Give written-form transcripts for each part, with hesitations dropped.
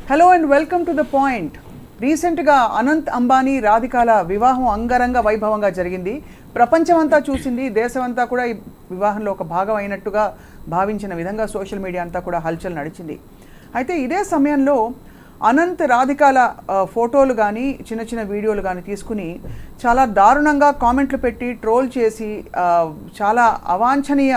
Hello and welcome to the point. రీసెంట్గా అనంత్ అంబానీ రాధికాల వివాహం అంగరంగ వైభవంగా జరిగింది. ప్రపంచమంతా చూసింది, దేశమంతా కూడా ఈ వివాహంలో ఒక భాగం అయినట్టుగా భావించిన విధంగా సోషల్ మీడియా అంతా కూడా హల్చల్ నడిచింది. అయితే ఇదే సమయంలో అనంత్ రాధికాల ఫోటోలు కానీ చిన్న చిన్న వీడియోలు కానీ తీసుకుని చాలా దారుణంగా కామెంట్లు పెట్టి ట్రోల్ చేసి చాలా అవాంఛనీయ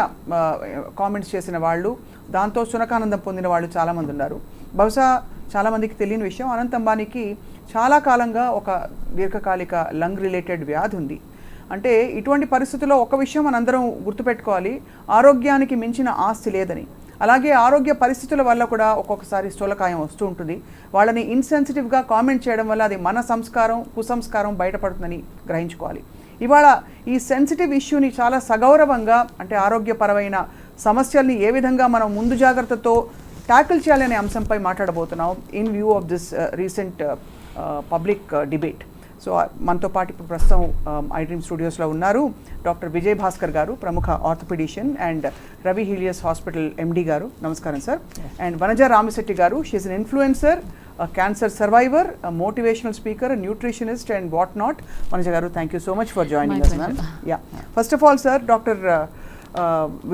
కామెంట్స్ చేసిన వాళ్ళు, దాంతో సునకానందం పొందిన వాళ్ళు చాలామంది ఉన్నారు. బహుశా చాలామందికి తెలియని విషయం, అనంత్ అంబానీకి చాలా కాలంగా ఒక దీర్ఘకాలిక లంగ్ రిలేటెడ్ వ్యాధి ఉంది. అంటే ఇటువంటి పరిస్థితుల్లో ఒక విషయం మనందరం గుర్తుపెట్టుకోవాలి, ఆరోగ్యానికి మించిన ఆస్తి లేదని. అలాగే ఆరోగ్య పరిస్థితుల వల్ల కూడా ఒక్కొక్కసారి స్థూలకాయం వస్తూ ఉంటుంది. వాళ్ళని ఇన్సెన్సిటివ్గా కామెంట్ చేయడం వల్ల అది మన సంస్కారం, కుసంస్కారం బయటపడుతుందని గ్రహించుకోవాలి. ఇవాళ ఈ సెన్సిటివ్ ఇష్యూని చాలా సగౌరవంగా, అంటే ఆరోగ్యపరమైన సమస్యల్ని ఏ విధంగా మనం ముందు జాగ్రత్తతో ట్యాకిల్ చేయాలనే అంశంపై మాట్లాడబోతున్నాం in view of this recent public debate. So మనతో పాటు ఇప్పుడు ప్రస్తుతం ఐ డ్రీమ్ స్టూడియోస్లో ఉన్నారు డాక్టర్ విజయ్ భాస్కర్ గారు, ప్రముఖ orthopaedician, and Ravi Helios hospital MD గారు. నమస్కారం సార్. అండ్ వనజ రామశెట్టి గారు, she is an influencer, cancer survivor, motivational speaker, nutritionist and what not. Vanaja గారు, thank you so much for joining us, ma'am. Yeah, first of all sir, doctor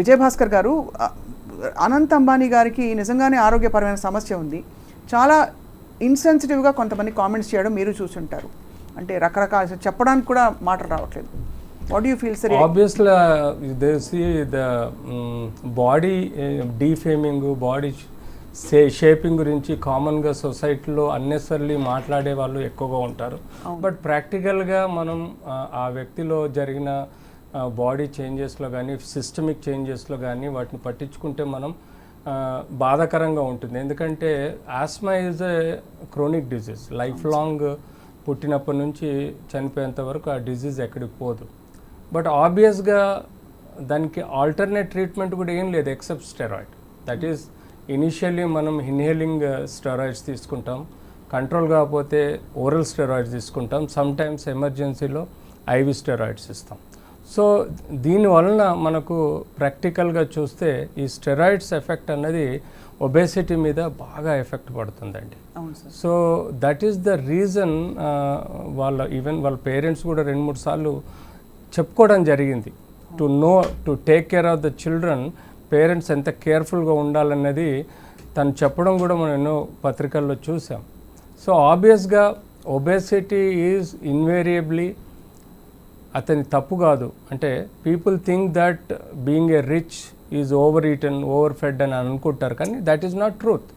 Vijay Bhaskar గారు, అనంత్ అంబానీ గారికి నిజంగానే ఆరోగ్యపరమైన సమస్య ఉంది. చాలా ఇన్సెన్సిటివ్గా కొంతమంది కామెంట్స్ చేయడం మీరు చూసుంటారు. అంటే రకరకాల చెప్పడానికి కూడా మాటలు రావట్లేదు. What you feel sir? Obviously they see the body defaming, body shaping గురించి కామన్గా సొసైటీలో అన్నెసర్లీ మాట్లాడే వాళ్ళు ఎక్కువగా ఉంటారు. బట్ ప్రాక్టికల్గా మనం ఆ వ్యక్తిలో జరిగిన బాడీ చేంజెస్లో కానీ, సిస్టమిక్ చేంజెస్లో కానీ వాటిని పట్టించుకుంటే మనం బాధాకరంగా ఉంటుంది. ఎందుకంటే asthma is a chronic disease, lifelong, పుట్టినప్పటి నుంచి చనిపోయేంత వరకు ఆ డిజీజ్ ఎక్కడికి పోదు. బట్ ఆబ్వియస్గా దానికి ఆల్టర్నేట్ ట్రీట్మెంట్ కూడా ఏం లేదు except steroid. That is initially మనం ఇన్హేలింగ్ స్టెరాయిడ్స్ తీసుకుంటాం, కంట్రోల్ కాకపోతే ఓరల్ స్టెరాయిడ్స్ తీసుకుంటాం, సమ్టైమ్స్ ఎమర్జెన్సీలో ఐవి స్టెరాయిడ్స్ ఇస్తాం. సో దీనివలన మనకు ప్రాక్టికల్గా చూస్తే ఈ స్టెరాయిడ్స్ ఎఫెక్ట్ అన్నది ఒబేసిటీ మీద బాగా ఎఫెక్ట్ పడుతుందండి. So that is the reason even వాళ్ళ పేరెంట్స్ కూడా 2-3 సార్లు చెప్పుకోవడం జరిగింది. To take care of the children, parents ఎంత కేర్ఫుల్గా ఉండాలన్నది తను చెప్పడం కూడా మనం ఎన్నో పత్రికల్లో చూసాం. సో ఆబ్వియస్గా ఒబేసిటీ ఈజ్ ఇన్వేరియబ్లీ అతని తప్పు కాదు. అంటే people think that being a rich is over eaten, over fed అని అనుకుంటారు, కానీ that is not truth.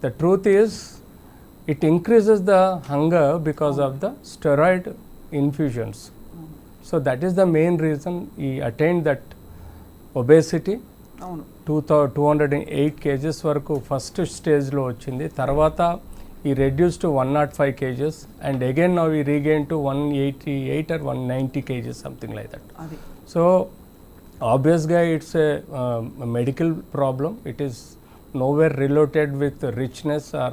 The truth is it increases the hunger because of the steroid infusions. So that is the main reason he attain that obesity. 208 kgs వరకు first స్టేజ్లో వచ్చింది. తర్వాత ఈ reduce to 105 kgs and again now we regain to 188 or 190 kgs, something like that. So obviously it's a medical problem. It is nowhere related with richness or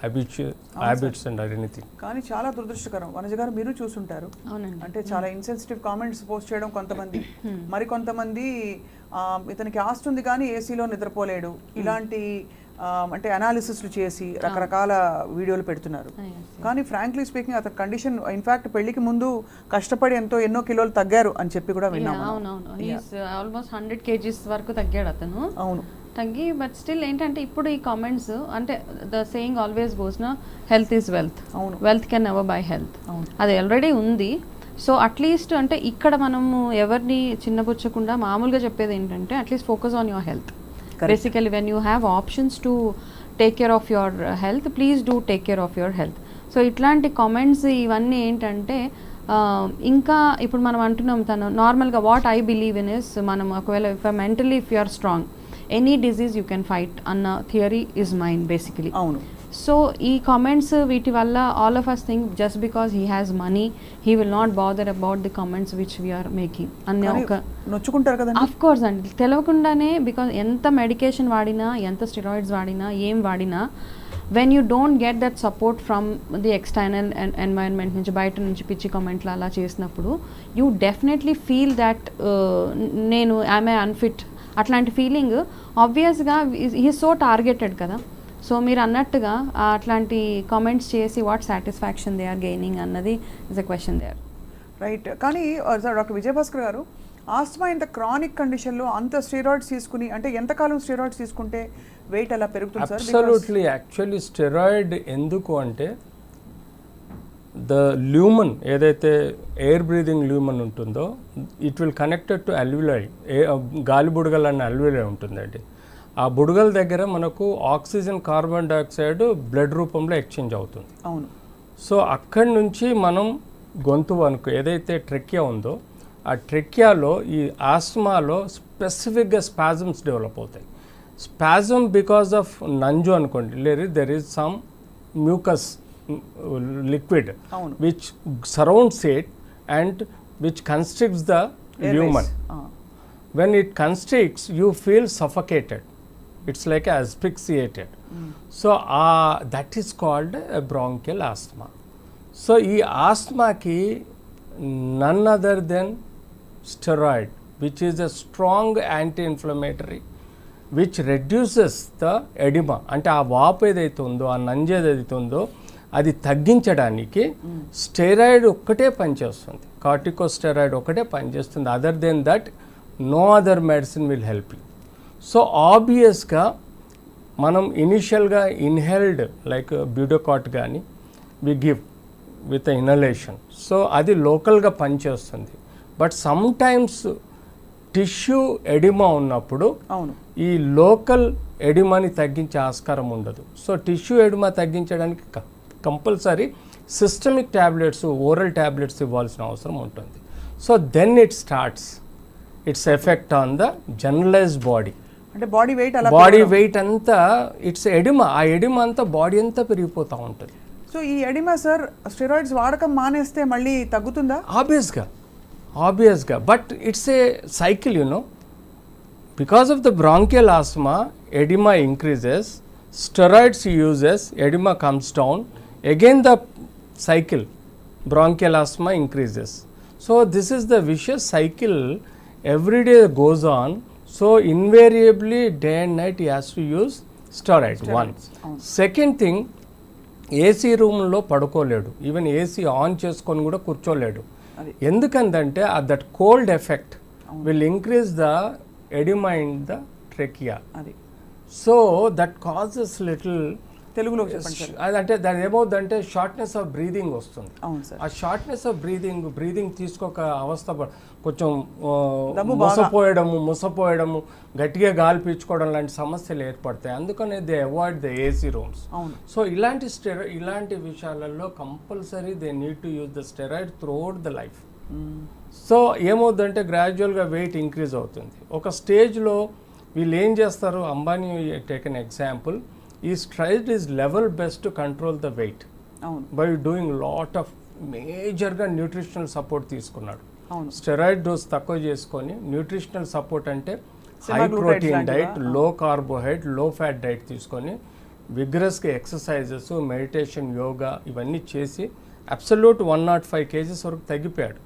habits and anything. కానీ చాలా దురదృష్టకరం. వనజ గారు, మీరు చూసుంటారు, అంటే చాలా ఇన్సెన్సిటివ్ కామెంట్స్ పోస్ట్ చేయడం కొంతమంది, మరి కొంతమంది ఇతనికి ఆస్తి ఉంది కానీ ఏసీలో నిద్రపోలేడు, ఇలాంటి అంటే అనాలిసిస్లు చేసి రకరకాల వీడియోలు పెడుతున్నారు. కానీ ఫ్రాంక్లీ స్పీకింగ్ అతని కండిషన్, ఇన్ఫాక్ట్ పెళ్లికి ముందు కష్టపడి ఎన్నో కిలోలు తగ్గారు అని చెప్పి కూడా విన్నాము. ఆల్మోస్ట్ 100 kgs వరకు తగ్గాడు అతను. అవును, తగ్గి, బట్ స్టిల్ ఏంటంటే ఇప్పుడు ఈ కామెంట్స్, అంటే ద సేయింగ్ ఆల్వేస్ గోస్ నా, health is wealth, wealth can never by health. అది ఆల్రెడీ ఉంది. సో అట్లీస్ట్ అంటే ఇక్కడ మనము ఎవరిని చిన్నపుచ్చకుండా మామూలుగా చెప్పేది ఏంటంటే at least focus on your health. Basically when you have options to take care of your health, please do take care of your health. So ఇట్లాంటి కామెంట్స్ ఇవన్నీ ఏంటంటే ఇంకా ఇప్పుడు మనం అంటున్నాం, తను నార్మల్గా what I believe in is, మనం ఒకవేళ mentally if you are strong, any disease you can fight అన్న థియరీ ఇస్ మైన్ బేసికలీ. అవును. సో ఈ కామెంట్స్ వీటి వల్ల all of us think just because he has money he will not bother about the comments which we're making అనే ఒక నొచ్చుకుంటారు కదా. Of course అండి, తెలియకుండానే, బికాస్ ఎంత మెడికేషన్ వాడినా, ఎంత స్టెరాయిడ్స్ వాడినా, ఏం వాడినా when you don't get that support from the external environment నుంచి, బయట నుంచి పిచ్చి కామెంట్లు అలా చేసినప్పుడు యూ డెఫినెట్లీ ఫీల్ దట్ నేను ఐఎమ్ ఏ అన్ఫిట్ అట్లాంటి ఫీలింగ్ ఆబ్వియస్గా హీ సో టార్గెటెడ్ కదా. సో మీరు అన్నట్టుగా అట్లాంటి కామెంట్స్ చేసి what satisfaction they are gaining అన్నది is a question they are. Right. కానీ డాక్టర్ విజయభాస్కర్ గారు, ఆస్మా ఇంత క్రానిక్ కండిషన్లో అంత స్టెరాయిడ్స్ తీసుకుని అంటే ఎంతకాలం స్టెరాయిడ్స్ తీసుకుంటే వెయిట్ అలా పెరుగుతుంది సార్? అబ్సల్యూట్లీ. యాక్చువల్లీ స్టెరాయిడ్ ఎందుకు అంటే ద ల్యూమన్ ఏదైతే ఎయిర్ బ్రీదింగ్ ల్యూమన్ ఉంటుందో ఇట్ విల్ కనెక్టెడ్ టు అల్విలై, గాలి బుడగలు అన్న అల్విలై ఉంటుందండి. ఆ బుడగల దగ్గర మనకు ఆక్సిజన్, కార్బన్ డైఆక్సైడ్ బ్లడ్ రూపంలో ఎక్స్చేంజ్ అవుతుంది. అవును. సో అక్కడి నుంచి మనం గొంతు వరకు ఏదైతే ట్రెక్యా ఉందో ఆ ట్రెక్యాలో ఈ ఆస్మాలో స్పెసిఫిక్గా స్పాజమ్స్ డెవలప్ అవుతాయి. స్పాజమ్ బికాస్ ఆఫ్ నంజు అనుకోండి, లేదు there is some mucus liquid which surrounds it and which constricts the lumen. When it constricts, you feel suffocated. It's like asphyxiated. So that is called a bronchial asthma. So ee asthma ki none other than steroid, which is a strong anti-inflammatory, which reduces the edema. అంటే ఆ వాపు ఏదైతే ఉందో, ఆ నంజు ఏదైతే ఉందో అది తగ్గించడానికి స్టెరాయిడ్ ఒక్కటే పనిచేస్తుంది, కార్టికోస్టెరాయిడ్ ఒకటే పనిచేస్తుంది. Other than that no other medicine will help you. So ఆబ్వియస్గా మనం ఇనిషియల్గా ఇన్హెల్డ్ లైక్ బ్యూటోకాట్ కానీ we give with inhalation. So అది లోకల్గా పనిచేస్తుంది. But sometimes tissue edema ఉన్నప్పుడు ఈ లోకల్ ఎడిమాని తగ్గించే ఆస్కారం ఉండదు. సో టిష్యూ ఎడిమా తగ్గించడానికి compulsory systemic tablets, oral tablets ఇవ్వాల్సిన అవసరం ఉంటుంది. So then it starts its effect on the generalized body. అంటే బాడీ వెయిట్ అంతా ఇట్స్ ఎడిమా, ఆ ఎడిమా అంతా బాడీ అంతా పెరిగిపోతూ ఉంటుంది. సో ఈ ఎడిమా సార్ స్టెరాయిడ్స్ వాడకం మానేస్తే మళ్ళీ తగ్గుతుందా? ఆబ్వియస్గా but it's a cycle, you know. Because of the bronchial asthma edema increases, steroids uses, edema comes down, again the cycle, bronchial asthma increases. So this is the vicious cycle, every day goes on. So invariably day and night he has to use steroid. One. Second thing, AC రూమ్లో పడుకోలేడు, even AC on చేసుకొని కూడా కూర్చోలేడు. ఎందుకంటే that cold effect will increase the oedema in the trachea. So that causes little, తెలుగులో చెప్పండి sir. అదంటే దాని ఏమవుతుందంటే shortness of breathing వస్తుంది. ఆ షార్ట్నెస్ ఆఫ్ బ్రీదింగ్ తీసుకోక అవస్థ, కొంచెం ముసపోయడము, గట్టిగా గాలి పీల్చుకోవడం లాంటి సమస్యలు ఏర్పడతాయి. అందుకనే they avoid the AC rooms. So ఇలాంటి విషయాలలో compulsory they need to use the steroid throughout the life. So ఏమవుతుందంటే గ్రాడ్యువల్గా వెయిట్ ఇంక్రీజ్ అవుతుంది. ఒక స్టేజ్లో వీళ్ళు ఏం చేస్తారు, అంబానీ టేక్ ఎన్ ఎగ్జాంపుల్, ఈ steroid is level best to control the weight by doing lot of మేజర్గా న్యూట్రిషనల్ సపోర్ట్ తీసుకున్నాడు. స్టెరాయిడ్ డోస్ తక్కువ చేసుకొని న్యూట్రిషనల్ సపోర్ట్ అంటే హై ప్రోటీన్ డైట్, లో కార్బోహైడ్రేట్, లో ఫ్యాట్ డైట్ తీసుకొని విగ్రస్గా ఎక్సర్సైజెస్, మెడిటేషన్, యోగా ఇవన్నీ చేసి అబ్సల్యూట్ 105 kgs వరకు తగ్గిపోయాడు.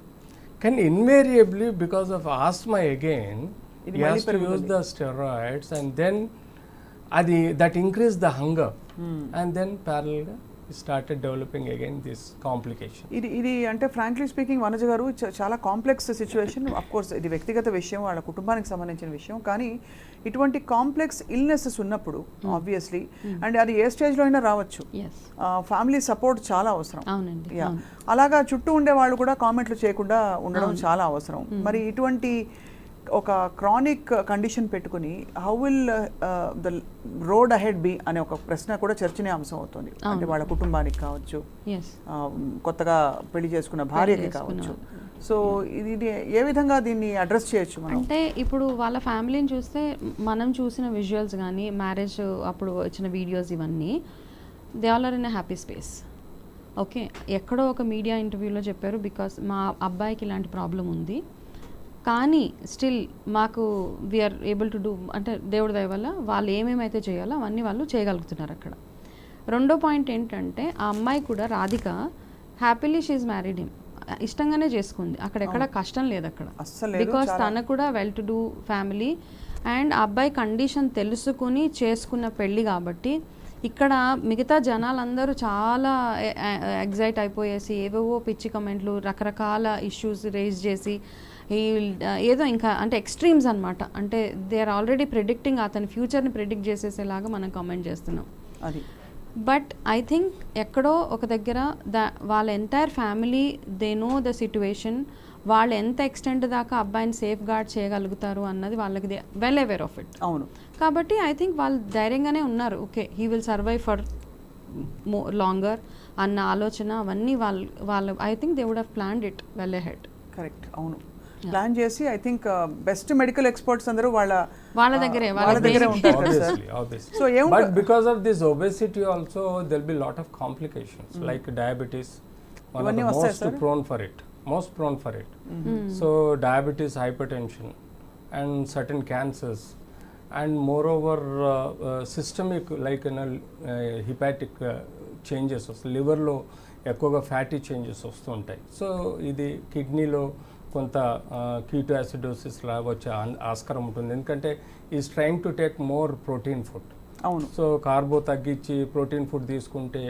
కానీ invariably because of asthma again he has to use the steroids and then that increase the hunger and then parallel he started developing again this complication. ఇది అంటే frankly speaking Vanaja గారు చాలా complex situation. Of course ఇది వ్యక్తిగత విషయం, వాళ్ళ కుటుంబానికి సంబంధించిన విషయం. కానీ ఇటువంటి కాంప్లెక్స్ ఇల్నెసెస్ ఉన్నప్పుడు ఆబ్వియస్లీ అండ్ అది ఏ స్టేజ్లో అయినా రావచ్చు, ఫ్యామిలీ సపోర్ట్ చాలా అవసరం. అలాగా చుట్టూ ఉండే వాళ్ళు కూడా కామెంట్లు చేయకుండా ఉండడం చాలా అవసరం. మరి ఇటువంటి ఒక క్రానిక్ కండిషన్ పెట్టుకుని how will the road ahead be అనే ఒక ప్రశ్న కూడా చర్చనీయాంశం అవుతుంది. అంటే వాళ్ళ కుటుంబానికి కావచ్చు, కొత్తగా పెళ్లి చేసుకున్న భార్యకి కావచ్చు. సో ఇది ఏ విధంగా దీన్ని అడ్రస్ చేయొచ్చు మనం? అంటే ఇప్పుడు వాళ్ళ ఫ్యామిలీని చూస్తే మనం చూసిన విజువల్స్ కానీ, మ్యారేజ్ అప్పుడు వచ్చిన వీడియోస్ ఇవన్నీ, they all are in a happy space. Okay, ఎక్కడో ఒక మీడియా ఇంటర్వ్యూలో చెప్పారు, బికాస్ మా అబ్బాయికి ఇలాంటి ప్రాబ్లం ఉంది, కానీ స్టిల్ మాకు వీఆర్ ఏబుల్ టు డూ, అంటే దేవుడి దయ వల్ల వాళ్ళు ఏమేమైతే చేయాలో అవన్నీ వాళ్ళు చేయగలుగుతున్నారు అక్కడ. రెండో పాయింట్ ఏంటంటే ఆ అమ్మాయి కూడా Radhika happily she married him, ఇష్టంగానే చేసుకుంది, అక్కడెక్కడ కష్టం లేదు అక్కడ, బికాస్ తన కూడా well to do family and ఆ అబ్బాయి కండిషన్ తెలుసుకుని చేసుకున్న పెళ్ళి కాబట్టి ఇక్కడ మిగతా జనాలందరూ చాలా ఎగ్జైట్ అయిపోయేసి ఏవేవో పిచ్చి కమెంట్లు రకరకాల ఇష్యూస్ రేజ్ చేసి ఏదో ఇంకా అంటే ఎక్స్ట్రీమ్స్ అనమాట, అంటే దే ఆర్ ఆల్రెడీ ప్రిడిక్టింగ్ అతని ఫ్యూచర్ని ప్రిడిక్ట్ చేసేసేలాగా మనం కామెంట్ చేస్తున్నాం. అది బట్ ఐ థింక్ ఎక్కడో ఒక దగ్గర వాళ్ళ entire family they know the situation, వాళ్ళు ఎంత ఎక్స్టెంట్ దాకా అబ్బాయిని సేఫ్ గార్డ్ చేయగలుగుతారు అన్నది వాళ్ళకి వెల్ అవేర్ ఆఫ్ ఇట్. అవును, కాబట్టి ఐ థింక్ వాళ్ళు ధైర్యంగానే ఉన్నారు, okay he will survive for longer అన్న ఆలోచన అవన్నీ వాళ్ళు I think they would have planned it well ahead. Correct, అవును, ప్లాన్ చేసి I think best medical experts అందరూ వాళ్ళ దగ్గరే ఉంటారు కదా సార్. Obviously. సో ఏం But because of this obesity also there'll be lot of complications like diabetes, one of the most prone for it. So diabetes, hypertension and certain cancers and moreover systemic like hepatic changes, liver lo ఎక్కువగా fatty changes వస్తూ ఉంటాయి. So ఇది కిడ్నీలో కొంత keto acidosis లాగా వచ్చే ఆస్కారం ఉంటుంది, ఎందుకంటే is trying to take more protein food. అవును, సో కార్బో తగ్గించి ప్రోటీన్ ఫుడ్ తీసుకుంటే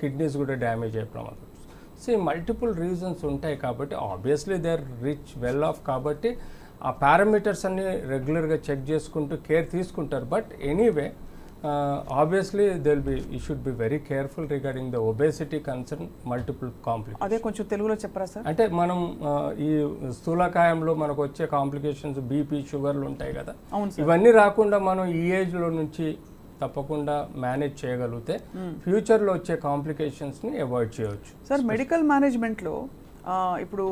కిడ్నీస్ కూడా డ్యామేజ్ అయ్యే ప్రమాదం. సో ఈ మల్టిపుల్ రీజన్స్ ఉంటాయి కాబట్టి obviously they are rich well off కాబట్టి ఆ పారామీటర్స్ అన్ని రెగ్యులర్గా చెక్ చేసుకుంటూ కేర్ తీసుకుంటారు. But anyway obviously you should be very careful regarding the obesity concern, multiple complications. అదే కొంచెం తెలుగులో చెప్పరా సార్? అంటే మనం ఈ స్థూలకాయంలో మనకు వచ్చే కాంప్లికేషన్స్ బీపీ షుగర్లు ఉంటాయి కదా, ఇవన్నీ రాకుండా మనం ఈ ఏజ్లో నుంచి తప్పకుండా మేనేజ్ చేయగలిగితే ఫ్యూచర్లో వచ్చే కాంప్లికేషన్స్ని అవాయిడ్ చేయవచ్చు. సార్ మెడికల్ మేనేజ్మెంట్లో ఇప్పుడు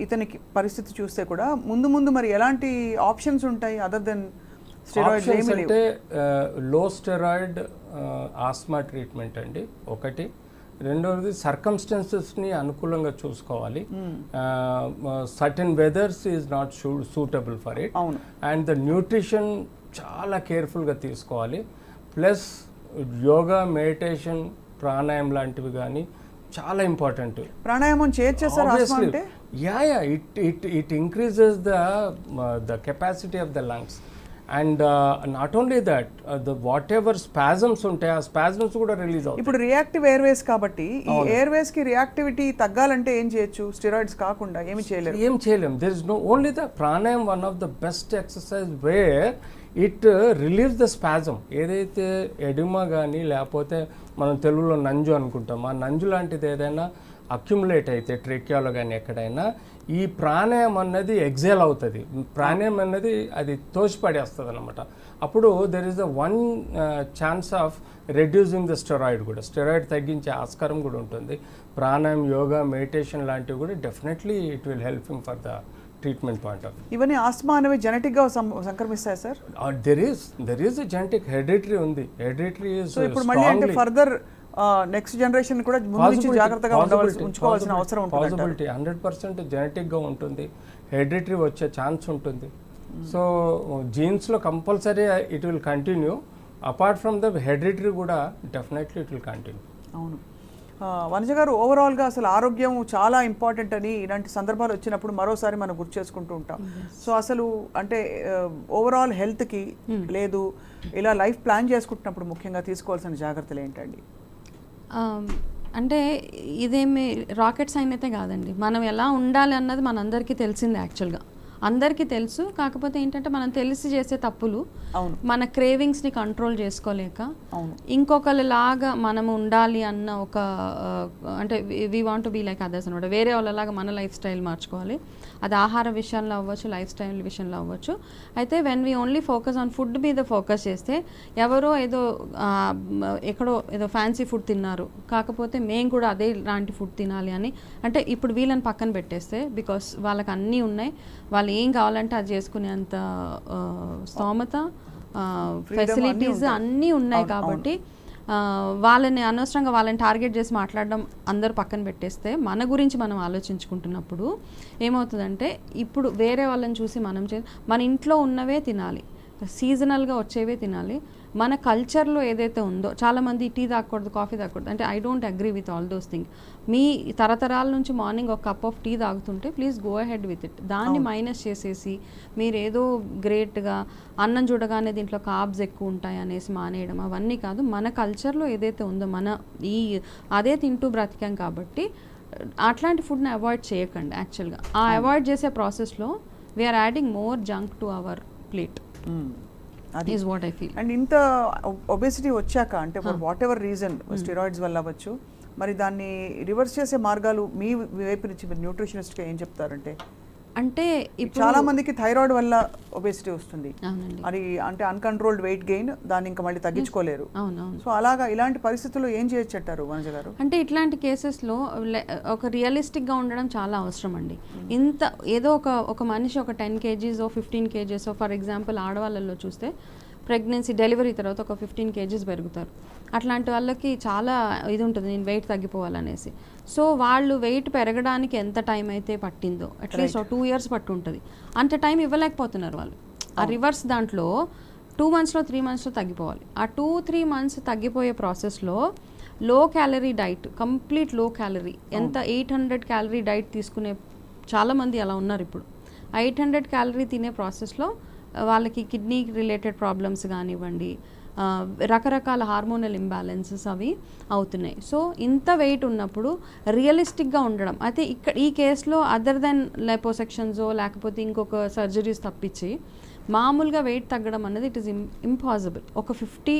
ఇతనికి పరిస్థితి చూస్తే కూడా ముందు మరి ఎలాంటి ఆప్షన్స్ ఉంటాయి అదర్ దెన్ ఆప్షన్స్ అంటే లో స్టెరాయిడ్ ఆస్మా ట్రీట్మెంట్ అండి ఒకటి. రెండవది సర్కమ్స్టెన్సెస్ని అనుకూలంగా చూసుకోవాలి. Certain weathers is not suitable for it. And the nutrition చాలా కేర్ఫుల్గా తీసుకోవాలి. ప్లస్ యోగా, మెడిటేషన్, ప్రాణాయామం లాంటివి కానీ చాలా ఇంపార్టెంట్. ప్రాణాయామం చేయొచ్చా sir? It increases the capacity of the lungs. And not only that what ever spasms ఉంటాయి ఆ స్పాజమ్స్ కూడా రిలీజ్ అవుతాయి. ఇప్పుడు రియాక్టివ్ ఎయిర్వేస్ కాబట్టి ఈ ఎయిర్వేస్ కి రియాక్టివిటీ తగ్గాలంటే ఏం చేయొచ్చు? స్టెరాయిడ్స్ కాకుండా ఏం చేయలేం. There is no only the pranayama one of the best exercise where it relieves the spasm. ఏదైతే ఎడిమా కానీ లేకపోతే మనం తెలుగులో నంజు అనుకుంటాం, ఆ నంజు లాంటిది ఏదైనా అక్యుములేట్ అయితే ట్రెక్యాలో కానీ ఎక్కడైనా ఈ ప్రాణాయామం అన్నది ఎగ్జేల్ అవుతుంది. ప్రాణాయామం అన్నది అది తోసిపడేస్తుంది అనమాట. అప్పుడు there is the one chance of reducing the steroid కూడా, స్టెరాయిడ్ తగ్గించే ఆస్కారం కూడా ఉంటుంది. ప్రాణాయామం, యోగా, మెడిటేషన్ లాంటివి కూడా definitely it will helping for the treatment point of. ఇవన్నీ ఆస్మా అనేవి జెనెటిక్గా సంక్రమిస్తాయి sir? There is genetic hereditary ఉంది. హెరిడిటరీ సో ఇప్పుడు మళ్ళీ అంటే ఫర్దర్ నెక్స్ట్ జనరేషన్ కూడా ముందు నుంచి జాగ్రత్తగా ఉంచుకోవాల్సిన అవసరం ఉంటుంది. పాసిబిలిటీ 100% జెనెటిక్గా ఉంటుంది, హెరిడిటరీ వచ్చే ఛాన్స్ ఉంటుంది. సో జీన్స్లో compulsory it will continue. Apart from the hereditary కూడా డెఫినెట్లీ ఇట్ విల్ కంటిన్యూ. అవును. వనజ గారు, ఓవరాల్గా అసలు ఆరోగ్యం చాలా ఇంపార్టెంట్ అని ఇలాంటి సందర్భాలు వచ్చినప్పుడు మరోసారి మనం గుర్తు చేసుకుంటూ ఉంటాం. సో అసలు అంటే ఓవరాల్ హెల్త్కి లేదు ఇలా లైఫ్ ప్లాన్ చేసుకుంటున్నప్పుడు ముఖ్యంగా తీసుకోవాల్సిన జాగ్రత్తలు ఏంటండి? అంటే ఇదేమి రాకెట్ సైన్ అయితే కాదండి. మనం ఎలా ఉండాలి అన్నది మనందరికీ తెలిసిందే. యాక్చువల్గా అందరికీ తెలుసు. కాకపోతే ఏంటంటే మనం తెలిసి చేసే తప్పులు, మన క్రేవింగ్స్ని కంట్రోల్ చేసుకోలేక ఇంకొకరిలాగా మనం ఉండాలి అన్న ఒక అంటే we want to be like others అనమాట. వేరే వాళ్ళలాగా మన లైఫ్ స్టైల్ మార్చుకోవాలి. అది ఆహార విషయంలో అవ్వచ్చు, లైఫ్ స్టైల్ విషయంలో అవ్వచ్చు. అయితే when we only focus on food మీద ఫోకస్ చేస్తే ఎవరో ఎక్కడో ఏదో ఫ్యాన్సీ ఫుడ్ తిన్నారు, కాకపోతే మేము కూడా అదే లాంటి ఫుడ్ తినాలి అని అంటే ఇప్పుడు వీళ్ళని పక్కన పెట్టేస్తే, బికాస్ వాళ్ళకి అన్నీ ఉన్నాయి, వాళ్ళు ఏం కావాలంటే అది చేసుకునేంత స్తోమత, ఫెసిలిటీస్ అన్నీ ఉన్నాయి. కాబట్టి వాళ్ళని అనవసరంగా వాళ్ళని టార్గెట్ చేసి మాట్లాడడం అందరూ పక్కన పెట్టేస్తే మన గురించి మనం ఆలోచించుకుంటున్నప్పుడు ఏమవుతుందంటే ఇప్పుడు వేరే వాళ్ళని చూసి మన ఇంట్లో ఉన్నవే తినాలి. సీజనల్గా వచ్చేవే తినాలి. మన కల్చర్లో ఏదైతే ఉందో, చాలామంది టీ తాగకూడదు, కాఫీ తాగకూడదు అంటే I don't agree with all those thing. మీ తరతరాల నుంచి మార్నింగ్ ఒక కప్ ఆఫ్ టీ తాగుతుంటే please go ahead with it. దాన్ని మైనస్ చేసేసి మీరు ఏదో గ్రేట్గా అన్నం చూడగానే దీంట్లో కార్బ్స్ ఎక్కువ ఉంటాయి అనేసి మానేయడం అవన్నీ కాదు. మన కల్చర్లో ఏదైతే ఉందో అదే తింటూ బ్రతికాం కాబట్టి అట్లాంటి ఫుడ్ని అవాయిడ్ చేయకండి. యాక్చువల్గా ఆ అవాయిడ్ చేసే ప్రాసెస్లో we are adding more junk to our plate. అది is what I feel. And ఇంత ఒబేసిటీ వచ్చాక అంటే for whatever reason steroids వల్ల అవ్వచ్చు, మరి దాన్ని రివర్స్ చేసే మార్గాలు మీ వైపు నుంచి మీరు న్యూట్రిషనిస్ట్గా ఏం చెప్తారంటే? అంటే ఇప్పుడు చాలా మందికి థైరాయిడ్ వల్ల ఒబేసిటీ వస్తుంది, అవునండి, అది అంటే అన్కంట్రోల్డ్ వెయిట్ గెయిన్, దాన్ని ఇంకా మళ్ళీ తగ్గించుకోలేరు. అవునవును. సో అలాగా ఇలాంటి పరిస్థితుల్లో ఏం చేయొచ్చు అంటారు వనజ గారు? అంటే ఇట్లాంటి కేసెస్లో ఒక రియలిస్టిక్గా ఉండడం చాలా అవసరం అండి. ఇంత ఏదో ఒక మనిషి ఒక 10 kgs 15 kgs ఫర్ ఎగ్జాంపుల్ ఆడవాళ్ళల్లో చూస్తే ప్రెగ్నెన్సీ డెలివరీ తర్వాత ఒక 15 kgs పెరుగుతారు. అట్లాంటి వాళ్ళకి చాలా ఇది ఉంటుంది, నేను వెయిట్ తగ్గిపోవాలనేసి. సో వాళ్ళు వెయిట్ పెరగడానికి ఎంత టైం అయితే పట్టిందో అట్లీస్ట్ 2 years పట్టు ఉంటుంది, అంత టైం ఇవ్వలేకపోతున్నారు వాళ్ళు. ఆ రివర్స్ దాంట్లో 2 monthsలో 3 monthsలో తగ్గిపోవాలి. ఆ 2-3 months తగ్గిపోయే ప్రాసెస్లో low calorie diet, complete low calorie, ఎంత 800 calorie డైట్ తీసుకునే చాలామంది అలా ఉన్నారు ఇప్పుడు. 800 calorie తినే ప్రాసెస్లో వాళ్ళకి కిడ్నీ రిలేటెడ్ ప్రాబ్లమ్స్ కానివ్వండి, రకరకాల హార్మోనల్ ఇంబ్యాలెన్సెస్ అవి అవుతున్నాయి. సో ఇంత వెయిట్ ఉన్నప్పుడు రియలిస్టిక్గా ఉండడం అయితే ఈ కేసులో అదర్ దెన్ లైపోసెక్షన్సో లేకపోతే ఇంకొక సర్జరీస్ తప్పించి మామూలుగా వెయిట్ తగ్గడం అనేది ఇట్ ఈస్ ఇంపాసిబుల్. ఒక 50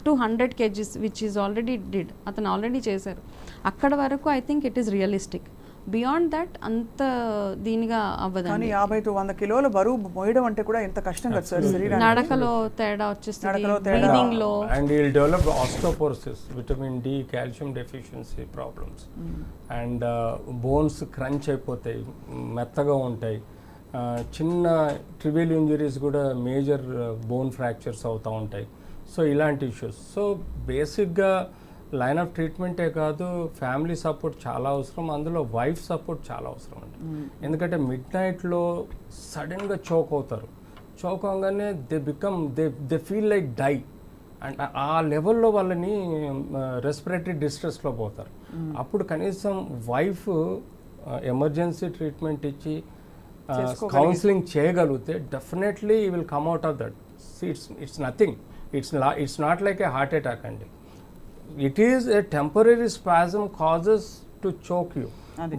to 100 kgs which is already అతను ఆల్రెడీ చేశారు. అక్కడ వరకు I think it is realistic. Beyond that అంత దీనిగా అవ్వదు. కానీ 50 to 100 కిలోల బరువు మోయడం అంటే కూడా ఎంత కష్టం కదా సార్ శరీరానికి. నడకలో తేడా వచ్చేస్తుంది, బ్రీదింగ్ లో, and will develop osteoporosis, vitamin D, calcium deficiency problems, and bones crunch అయిపోతాయి, మెత్తగా ఉంటాయి. చిన్న ట్రివియల్ ఇంజరీస్ కూడా మేజర్ బోన్ ఫ్రాక్చర్స్ అవుతూ ఉంటాయి. సో ఇలాంటి ఇష్యూస్. సో బేసిక్గా లైన్ ఆఫ్ ట్రీట్మెంటే కాదు, ఫ్యామిలీ సపోర్ట్ చాలా అవసరం, అందులో వైఫ్ సపోర్ట్ చాలా అవసరం అండి. ఎందుకంటే మిడ్ నైట్లో సడన్గా చోక్ అవుతారు, చోక్ అవగానే they feel like die, and ఆ లెవెల్లో వాళ్ళని రెస్పిరేటరీ డిస్ట్రెస్లో పోతారు. అప్పుడు కనీసం వైఫ్ ఎమర్జెన్సీ ట్రీట్మెంట్ ఇచ్చి కౌన్సిలింగ్ చేయగలిగితే definitely you will come out of that. It's nothing, it's not like a heart attack అండి. It is a temporary spasm causes to choke you,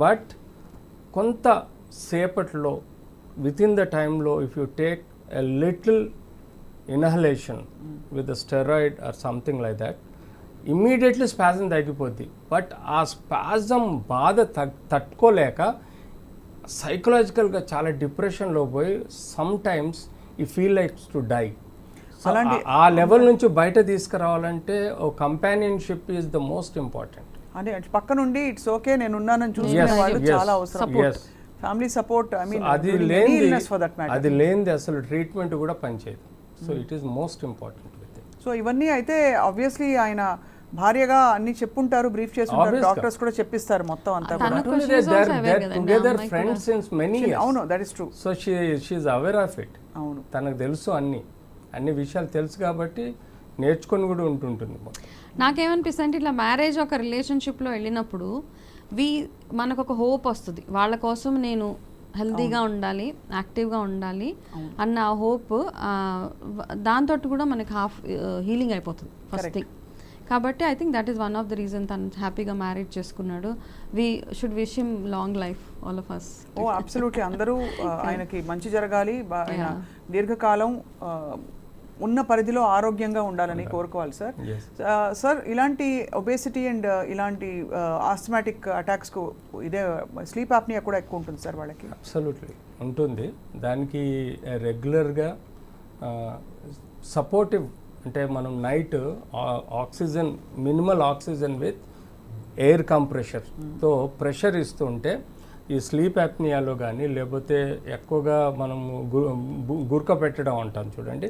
but కొంత సేపట్లో within the time లో if you take a little inhalation with a steroid or something like that, immediately spasm తగ్గిపోద్ది. But ఆ spasm బాధ తట్టుకోలేక సైకలాజికల్గా చాలా డిప్రెషన్లో పోయి sometimes you feel like to die. ఆ లెవెల్ నుంచి బయట తీసుకురావాలంటే ఓ companionship is the most important. అంటే పక్క నుండి ఇట్స్ ఓకే నేను ఉన్నానని చూసుకునే వాళ్ళు చాలా అవసరం. ఫ్యామిలీ సపోర్ట్, ఐ మీన్ అది లేనిది అసలు ట్రీట్మెంట్ కూడా పనిచేయదు. So it is most important. So ఇవన్నీ అయితే ఆబ్వియస్లీ ఆయన భార్యగా అన్ని చెప్పుంటారు, బ్రీఫ్ చేస్తుంటారు, డాక్టర్స్ కూడా చెప్పిస్తారు మొత్తం అంతా కూడా. Together friends since many years. అవును, that is true. So she is aware of it. అవును, తనకు తెలుసు, అన్ని విషయాలు తెలుసు కాబట్టి నేర్చుకొని కూడా ఉంటుంటుంది. నాకేమనిపిస్తుంది అంటే ఇట్లా మ్యారేజ్ ఒక రిలేషన్షిప్లో వెళ్ళినప్పుడు మనకు ఒక హోప్ వస్తుంది, వాళ్ళ కోసం నేను హెల్తీగా ఉండాలి, యాక్టివ్గా ఉండాలి అన్న ఆ హోప్, దాంతో కూడా మనకి హాఫ్ హీలింగ్ అయిపోతుంది ఫస్ట్ థింగ్. కాబట్టి I think that is one of the reason తను హ్యాపీగా మ్యారేజ్ చేసుకున్నాడు. We should wish him long life, all of us. Oh absolutely, అందరూ ఆయనకి మంచి జరగాలి, ఆయన దీర్ఘకాలం ఉన్న పరిధిలో ఆరోగ్యంగా ఉండాలని కోరుకోవాలి సార్. సార్, ఇలాంటి ఒబేసిటీ అండ్ ఇలాంటి ఆస్థమాటిక్ అటాక్స్కు ఇదే స్లీప్ ఆప్నియా కూడా ఎక్కువ ఉంటుంది సార్ వాళ్ళకి? అబ్సల్యూట్లీ ఉంటుంది. దానికి రెగ్యులర్గా సపోర్టివ్, అంటే మనం night oxygen, minimal oxygen with air కంప్రెషర్తో ప్రెషర్ ఇస్తుంటే ఈ స్లీప్ యాప్నియాలో కానీ లేకపోతే ఎక్కువగా మనము గురక పెట్టడం అంటాం చూడండి,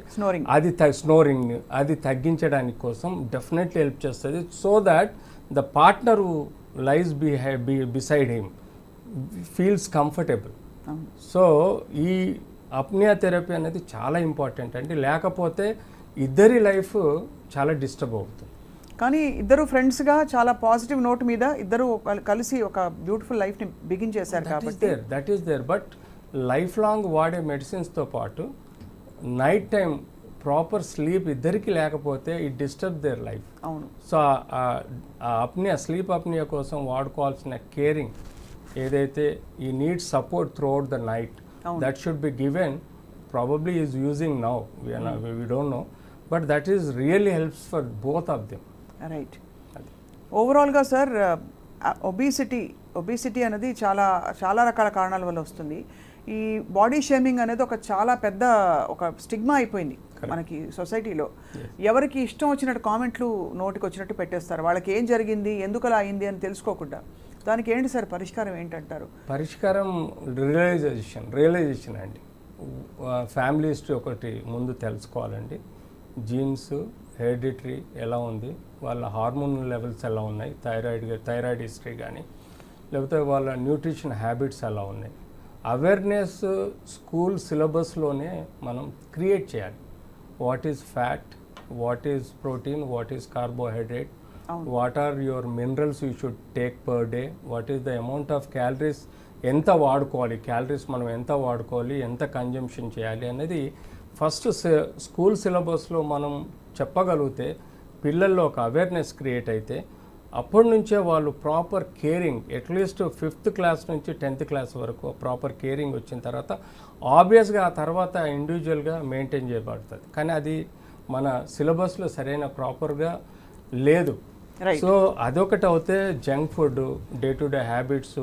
అది స్నోరింగ్, అది తగ్గించడానికి కోసం డెఫినెట్లీ హెల్ప్ చేస్తుంది. So that the partner lies beside him feels comfortable. So apnea therapy అనేది చాలా ఇంపార్టెంట్ అండి, లేకపోతే ఇద్దరి లైఫ్ చాలా డిస్టర్బ్ అవుతుంది. కానీ ఇద్దరు ఫ్రెండ్స్గా చాలా పాజిటివ్ నోట్ మీద ఇద్దరు కలిసి ఒక బ్యూటిఫుల్ లైఫ్ని బిగిన్ చేశారు కాబట్టి that is there. But life long వాడే మెడిసిన్స్తో పాటు నైట్ టైం ప్రాపర్ స్లీప్ ఇద్దరికి లేకపోతే ఇట్ డిస్టర్బ్ దేర్ లైఫ్. అవును. సో అప్నియా, స్లీప్ అప్నియా కోసం వాడుకోవాల్సిన కేరింగ్ ఏదైతే ఈ need support throughout the night, that should be given. Probably is using now, we don't know, but that is really helps for both of them. Right. ఓవరాల్గా sir, obesity అనేది చాలా రకాల కారణాల వల్ల వస్తుంది. ఈ బాడీ షేమింగ్ అనేది ఒక చాలా పెద్ద ఒక స్టిగ్మా అయిపోయింది మనకి సొసైటీలో. ఎవరికి ఇష్టం వచ్చినట్టు కామెంట్లు నోటికి వచ్చినట్టు పెట్టేస్తారు, వాళ్ళకి ఏం జరిగింది, ఎందుకు అలా అయింది అని తెలుసుకోకుండా. దానికి ఏంటి సార్ పరిష్కారం ఏంటంటారు? పరిష్కారం రియలైజేషన్ అండి. ఫ్యామిలీ హిస్టరీ ఒకటి ముందు తెలుసుకోవాలండి. జీన్స్, హెరిడిటరీ ఎలా ఉంది, వాళ్ళ హార్మోన్ లెవెల్స్ ఎలా ఉన్నాయి, థైరాయిడ్ హిస్టరీ కానీ, లేకపోతే వాళ్ళ న్యూట్రిషన్ హ్యాబిట్స్ ఎలా ఉన్నాయి. అవేర్నెస్ స్కూల్ సిలబస్లోనే మనం క్రియేట్ చేయాలి. What is fat, what is protein, what is carbohydrate, what are your minerals you should take per day, what is the amount of calories, ఎంత వాడుకోవాలి, calories మనం ఎంత వాడుకోవాలి, ఎంత కన్జంప్షన్ చేయాలి అనేది ఫస్ట్ స్కూల్ సిలబస్లో మనం చెప్పగలిగితే, పిల్లల్లో ఒక అవేర్నెస్ క్రియేట్ అయితే, అప్పటి నుంచే వాళ్ళు proper caring, at least 5th class నుంచి 10th క్లాస్ వరకు ప్రాపర్ కేరింగ్ వచ్చిన తర్వాత ఆబ్వియస్గా ఆ తర్వాత ఇండివిజువల్గా మెయింటైన్ చేయబడుతుంది. కానీ అది మన సిలబస్లో సరైన ప్రాపర్గా లేదు. సో అదొకటి అవుతే junk food, day to day habits,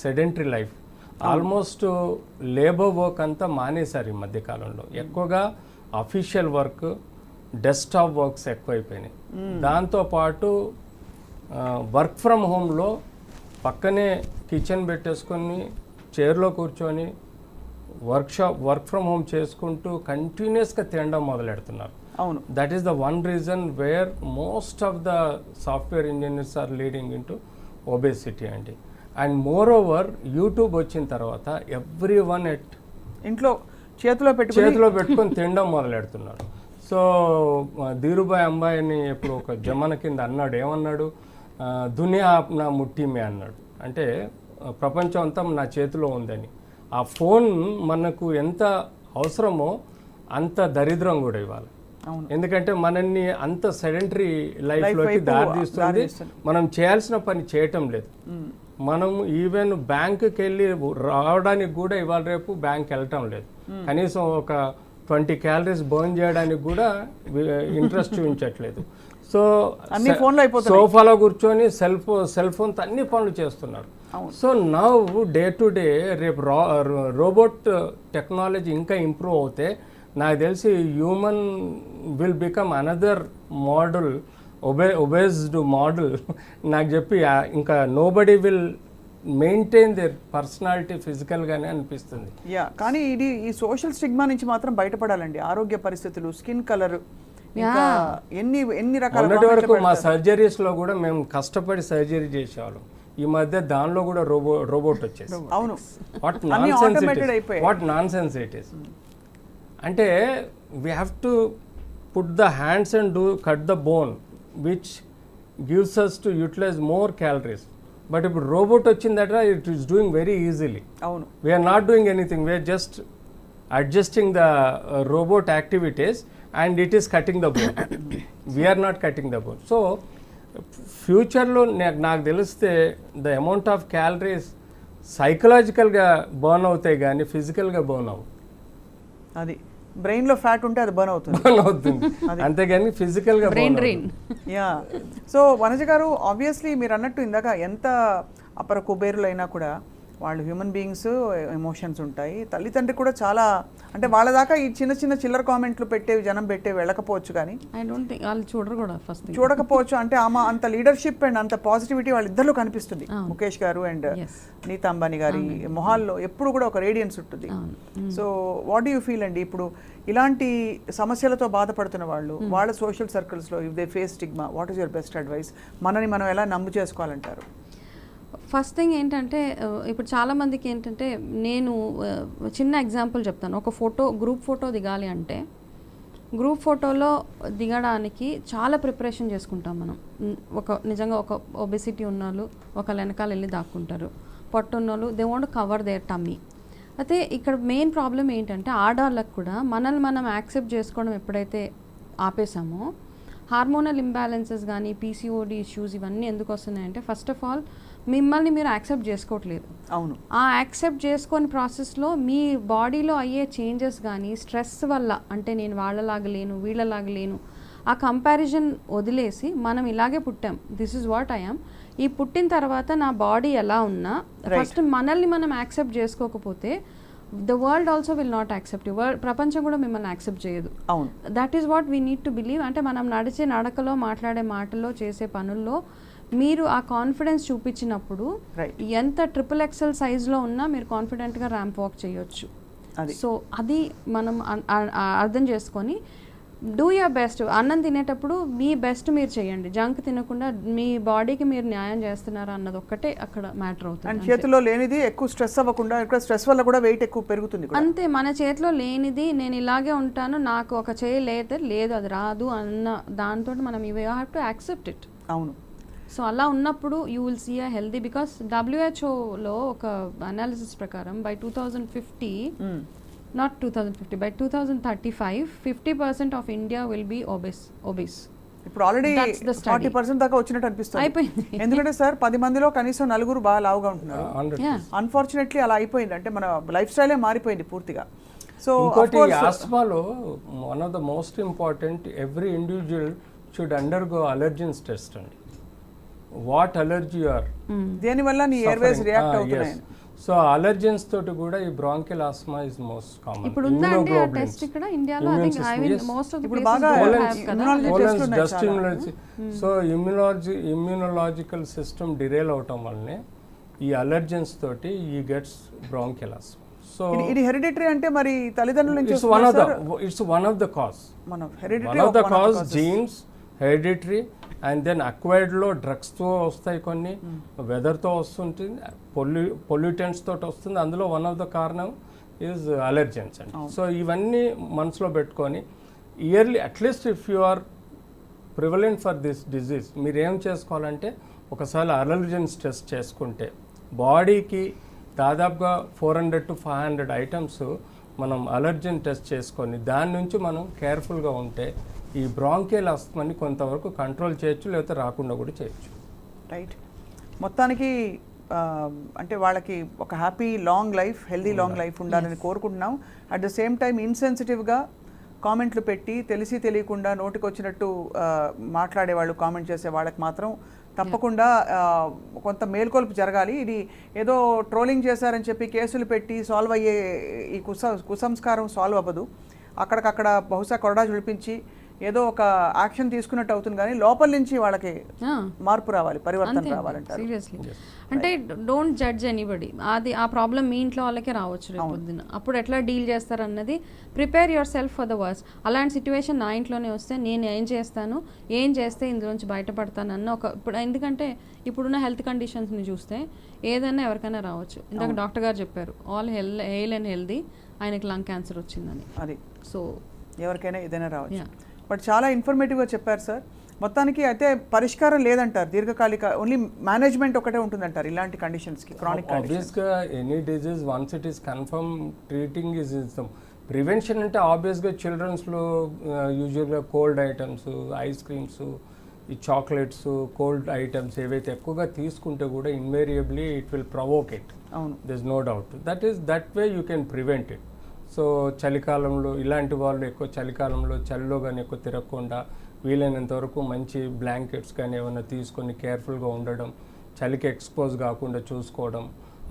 sedentary life, almost labour work అంతా మానేశారు ఈ మధ్యకాలంలో. ఎక్కువగా అఫీషియల్ వర్క్, డెస్క్టాప్ వర్క్స్ ఎక్కువైపోయినాయి. దాంతోపాటు వర్క్ ఫ్రమ్ హోమ్లో పక్కనే కిచెన్ పెట్టేసుకొని చైర్లో కూర్చొని వర్క్ ఫ్రమ్ హోమ్ చేసుకుంటూ కంటిన్యూస్గా తినడం మొదలెడుతున్నారు. అవును. That is the one reason where most of the software engineers are leading in to obesity అండి. అండ్ మోర్ ఓవర్ యూట్యూబ్ వచ్చిన తర్వాత ఎవ్రీ వన్ ఇంట్లో చేతిలో పెట్టుకొని తినడం మొదలెడుతున్నారు. సో ధీరుభాయ్ అంబానీ ఇప్పుడు ఒక జమాన కింద అన్నాడు, ఏమన్నాడు, దునియా నా ముట్టిమే అన్నాడు. అంటే ప్రపంచం అంతా నా చేతిలో ఉందని. ఆ ఫోన్ మనకు ఎంత అవసరమో అంత దరిద్రం కూడా ఇవ్వాలి. ఎందుకంటే మనల్ని అంత సెడెంటరీ లైఫ్లోకి దారితీస్తుంది. మనం చేయాల్సిన పని చేయటం లేదు. మనం ఈవెన్ బ్యాంకుకి వెళ్ళి రావడానికి కూడా ఇవాళ రేపు బ్యాంక్ వెళ్ళటం లేదు. కనీసం ఒక 20 క్యాలరీస్ బర్న్ చేయడానికి కూడా ఇంట్రెస్ట్ చూపించట్లేదు. సో అన్ని ఫోన్లో అయిపోతుంది. సోఫాలో కూర్చొని సెల్ ఫోన్తో అన్ని పనులు చేస్తున్నారు. So now day to day రేపు రోబోట్ టెక్నాలజీ ఇంకా ఇంప్రూవ్ అవుతే నాకు తెలిసి human will become another model, obese model. నాకు చెప్పి ఇంకా nobody will maintain their personality ఫిజికల్గానే అనిపిస్తుంది. కానీ ఇది ఈ సోషల్ స్టిగ్మా నుంచి మాత్రం బయటపడాలండి. ఆరోగ్య పరిస్థితులు, స్కిన్ కలర్, ఎన్ని రకాల. మొన్నటి వరకు మా సర్జరీస్లో కూడా మేము కష్టపడి సర్జరీ చేసేవాళ్ళం. ఈ మధ్య దానిలో కూడా రోబోట్ వచ్చేసి. అవును. What nonsense it is. అంటే we have to put the hands and cut the bone which gives us to utilize more calories. But ఇప్పుడు రోబోట్ వచ్చిందట, it is doing very easily. అవును. We are not doing anything, we are just adjusting the robot activities and it is cutting the bone. We are not cutting the bone. So ఫ్యూచర్లో నాకు తెలిస్తే the amount of calories సైకలాజికల్గా burn అవుతాయి కానీ ఫిజికల్గా burn అవ్వవు. అది బ్రెయిన్లో ఫ్యాట్ ఉంటే అది బర్న్ అవుతుంది, అంతేగాని ఫిజికల్గా బ్రెయిన్ డ్రైన్. సో వనజ గారు, ఆబ్వియస్లీ మీరు అన్నట్టు ఇందాక ఎంత అపర కుబేరులైనా కూడా వాళ్ళు హ్యూమన్ బీయింగ్స్, ఎమోషన్స్ ఉంటాయి. తల్లిదండ్రి కూడా చాలా, అంటే వాళ్ళ దాకా ఈ చిన్న చిల్లర కామెంట్లు పెట్టేవి, జనం పెట్టేవి వెళ్ళకపోవచ్చు, కానీ ఐ డోంట్ థింక్ వాళ్ళు చూడరు కూడా, ఫస్ట్ చూడకపోవచ్చు. అంటే ఆమె అంత లీడర్షిప్ అండ్ అంత పాజిటివిటీ వాళ్ళిద్దరిలో కనిపిస్తుంది. ముఖేష్ గారు అండ్ నీతా అంబానీ గారి మొహాల్లో ఎప్పుడు కూడా ఒక రేడియన్స్ ఉంటుంది. So what do you feel అండి, ఇప్పుడు ఇలాంటి సమస్యలతో బాధపడుతున్న వాళ్ళు, వాళ్ళ సోషల్ సర్కిల్స్లో if they face stigma, what is your best advice? మనని మనం ఎలా నమ్ము చేసుకోవాలంటారు? ఫస్ట్ థింగ్ ఏంటంటే ఇప్పుడు చాలా మందికి ఏంటంటే నేను చిన్న ఎగ్జాంపుల్ చెప్తాను. ఒక ఫోటో గ్రూప్ ఫోటో దిగాలి అంటే గ్రూప్ ఫోటోలో దిగడానికి చాలా ప్రిపరేషన్ చేసుకుంటాం మనం. నిజంగా ఒక ఒబెసిటీ ఉన్నోళ్ళు ఒకళ్ళ వెనకాల వెళ్ళి దాక్కుంటారు, పొట్టు ఉన్నోళ్ళు they want cover their tummy. అయితే ఇక్కడ మెయిన్ ప్రాబ్లం ఏంటంటే ఆడవాళ్ళకు కూడా మనల్ని మనం యాక్సెప్ట్ చేసుకోవడం ఎప్పుడైతే ఆపేసామో హార్మోనల్ ఇంబ్యాలెన్సెస్ కానీ పీసీఓడి ఇష్యూస్ ఇవన్నీ ఎందుకు వస్తున్నాయంటే ఫస్ట్ ఆఫ్ ఆల్ మిమ్మల్ని మీరు యాక్సెప్ట్ చేసుకోవట్లేదు. అవును. ఆ యాక్సెప్ట్ చేసుకొని ప్రాసెస్లో మీ బాడీలో అయ్యే చేంజెస్ కానీ స్ట్రెస్ వల్ల, అంటే నేను వాళ్ళలాగా లేను వీళ్ళలాగా లేను ఆ కంపారిజన్ వదిలేసి మనం ఇలాగే పుట్టాం, దిస్ ఇస్ వాట్ ఐఎమ్, ఈ పుట్టిన తర్వాత నా బాడీ ఎలా ఉన్నా ఫస్ట్ మనల్ని మనం యాక్సెప్ట్ చేసుకోకపోతే the world also will not accept you. ప్రపంచం కూడా మిమ్మల్ని యాక్సెప్ట్ చేయదు. అవును. That is what we need to believe. అంటే మనం నడిచే నడకలో మాట్లాడే మాటల్లో చేసే పనుల్లో మీరు ఆ కాన్ఫిడెన్స్ చూపించినప్పుడు ఎంత ట్రిపుల్ ఎక్సెల్ సైజ్లో ఉన్నా మీరు కాన్ఫిడెంట్గా ర్యాంప్ వాక్ చేయొచ్చు. సో అది మనం అర్థం చేసుకొని డూ యువర్ బెస్ట్. అన్నం తినేటప్పుడు మీ బెస్ట్ మీరు చేయండి, జంక్ తినకుండా మీ బాడీకి మీరు న్యాయం చేస్తున్నారా అన్నది ఒక్కటే అక్కడ మ్యాటర్ అవుతుంది. అండ్ చేతిలో లేనిది ఎక్కువ స్ట్రెస్ అవ్వకుండా, ఇక్కడ స్ట్రెస్ వల్ల కూడా వెయిట్ ఎక్కువ పెరుగుతుంది. అంతే, మన చేతిలో లేనిది నేను ఇలాగే ఉంటాను, నాకు ఒక చేయి లేదు అది రాదు అన్న దాంతో మనం you have to accept it. అవును. సో అలా ఉన్నప్పుడు you will see a healthy, because డబ్ల్యూహెచ్ఓలో ఒక అనాలిసిస్ ప్రకారం by 2050 not 2050 by 2035 50% of India will be obese. ఇప్పుడు ఆల్రెడీ 40% దాకా వచ్చినట్టు అనిపిస్తుంది. అయిపోయింది. ఎందుకంటే సార్ 10 మందిలో కనీసం 9 బాగా లావుగా ఉంటున్నారు. అన్ఫార్చునేట్లీ అలా అయిపోయింది. అంటే మన లైఫ్ స్టైలే మారిపోయింది పూర్తిగా. సో ఇంకోటి ఆస్మాలో one of the most important, every individual should undergo allergens test అండి. వాట్ అలర్జీ ఆర్, దేనివల్ల నీ ఎయిర్వేస్ రియాక్ట్ అవుతున్నాయి. సో అలర్జెన్స్ తోటి కూడా ఈ bronchial asthma is most common. ఇప్పుడు ఉందండి ఆ టెస్ట్ ఇక్కడ ఇండియాలో. I think I mean most of the ఇప్పుడు బాగా dust immunology. So immunological system derail అవటం వల్లనే ఈ అలర్జెన్స్ తోటి ఈ గెట్స్ బ్రాంకియల్ ఆస్మా. సో ఇది హెరిడిటరీ అంటే మరి తల్లిదండ్రుల నుంచి it's one of the cause. Hereditary one of the cause genes, hereditary, and then అక్వైర్డ్లో డ్రగ్స్తో వస్తాయి, కొన్ని వెదర్తో వస్తుంటుంది, పొల్యూటెంట్స్ తోటి వస్తుంది. అందులో వన్ ఆఫ్ ద కారణం ఈజ్ అలర్జెన్స్ అండి. సో ఇవన్నీ మనసులో పెట్టుకొని yearly at least if you are prevalent for this disease మీరు ఏం చేసుకోవాలంటే ఒకసారి అలర్జెన్స్ టెస్ట్ చేసుకుంటే బాడీకి దాదాపుగా 400 to 500 ఐటమ్స్ మనం అలర్జెన్ టెస్ట్ చేసుకొని దాని నుంచి మనం కేర్ఫుల్గా ఉంటే ఈ బ్రాంకియల్ ఆస్మాని కొంతవరకు కంట్రోల్ చేయొచ్చు, లేకపోతే రాకుండా కూడా చేయొచ్చు. రైట్. మొత్తానికి అంటే వాళ్ళకి ఒక happy long life, healthy long life ఉండాలని కోరుకుంటున్నాం. అట్ ద సేమ్ టైం ఇన్సెన్సిటివ్గా కామెంట్లు పెట్టి తెలిసి తెలియకుండా నోటికి వచ్చినట్టు మాట్లాడేవాళ్ళు, కామెంట్ చేసే వాళ్ళకి మాత్రం తప్పకుండా కొంత మేల్కొల్పు జరగాలి. ఇది ఏదో ట్రోలింగ్ చేశారని చెప్పి కేసులు పెట్టి సాల్వ్ అయ్యే ఈ కుసంస్కారం సాల్వ్ అవ్వదు. అక్కడికక్కడ బహుశా కొరడా జుడిపించి ఏదో ఒక యాక్షన్ తీసుకున్నట్టు అవుతుంది, కానీ లోపల నుంచి వాళ్ళకి మార్పు రావాలి, పరివర్తన రావాలంటారు. సీరియస్లీ. అంటే డోంట్ జడ్జ్ ఎనీబడి. అది ఆ ప్రాబ్లం మీ ఇంట్లో వాళ్ళకే రావచ్చు రేపు పొద్దున. అప్పుడు ఎట్లా డీల్ చేస్తారన్నది prepare yourself for the worst. అలాంటి సిచ్యువేషన్ నా ఇంట్లోనే వస్తే నేను ఏం చేస్తాను, ఏం చేస్తే ఇందులోంచి బయటపడతాను అన్న ఒక ఇప్పుడు, ఎందుకంటే ఇప్పుడున్న హెల్త్ కండిషన్స్ని చూస్తే ఏదైనా ఎవరికైనా రావచ్చు. ఇందాక డాక్టర్ గారు చెప్పారు ఆల్ హెయిల్ అండ్ హెల్దీ, ఆయనకి లంగ్ క్యాన్సర్ వచ్చిందని. అది సో ఎవరికైనా ఏదైనా రావచ్చు. బట్ చాలా ఇన్ఫర్మేటివ్గా చెప్పారు సార్. మొత్తానికి అయితే పరిష్కారం లేదంటారు, దీర్ఘకాలిక ఓన్లీ మేనేజ్మెంట్ ఒకటే ఉంటుందంటారు ఇలాంటి కండిషన్స్కి, క్రానిక్ కండిషన్స్. ఆబ్వియస్గా any disease once it is confirm treating is prevention. అంటే ఆబ్వియస్గా చిల్డ్రన్స్లో యూజువల్గా కోల్డ్ ఐటమ్స్, ఐస్ క్రీమ్స్, ఈ చాక్లెట్స్, కోల్డ్ ఐటమ్స్ ఏవైతే ఎక్కువగా తీసుకుంటే కూడా invariably it will provoke it. అవును, this no doubt. That way you can prevent it. So చలికాలంలో ఇలాంటి వాళ్ళు ఎక్కువ చలికాలంలో చలిలో కానీ ఎక్కువ తిరగకుండా వీలైనంత వరకు మంచి బ్లాంకెట్స్ కానీ ఏమైనా తీసుకొని కేర్ఫుల్గా ఉండడం, చలికి ఎక్స్పోజ్ కాకుండా చూసుకోవడం,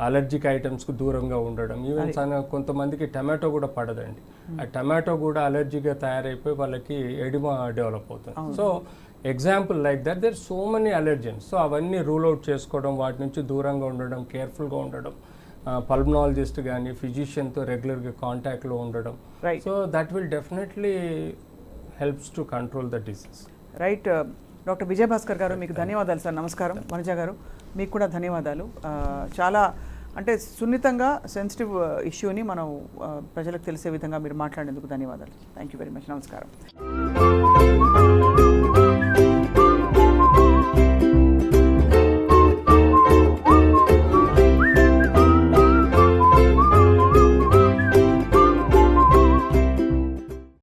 అలర్జిక్ ఐటమ్స్కి దూరంగా ఉండడం. ఈవెన్ కొంతమందికి టమాటో కూడా పడదండి, ఆ టమాటో కూడా అలర్జీగా తయారైపోయి వాళ్ళకి ఎడిమా డెవలప్ అవుతుంది. So example like that there so many allergens. So అవన్నీ రూల్ అవుట్ చేసుకోవడం, వాటి నుంచి దూరంగా ఉండడం, కేర్ఫుల్గా ఉండడం, పల్మనాలజిస్ట్ కానీ ఫిజిషియన్తో రెగ్యులర్గా కాంటాక్ట్లో ఉండడం. So that will definitely helps to control the disease. Right. Doctor Vijayabhaskar గారు మీకు ధన్యవాదాలు సార్. నమస్కారం. వనజ గారు మీకు కూడా ధన్యవాదాలు. చాలా అంటే సున్నితంగా సెన్సిటివ్ ఇష్యూని మనం ప్రజలకు తెలిసే విధంగా మీరు మాట్లాడేందుకు ధన్యవాదాలు. Thank you very much. నమస్కారం.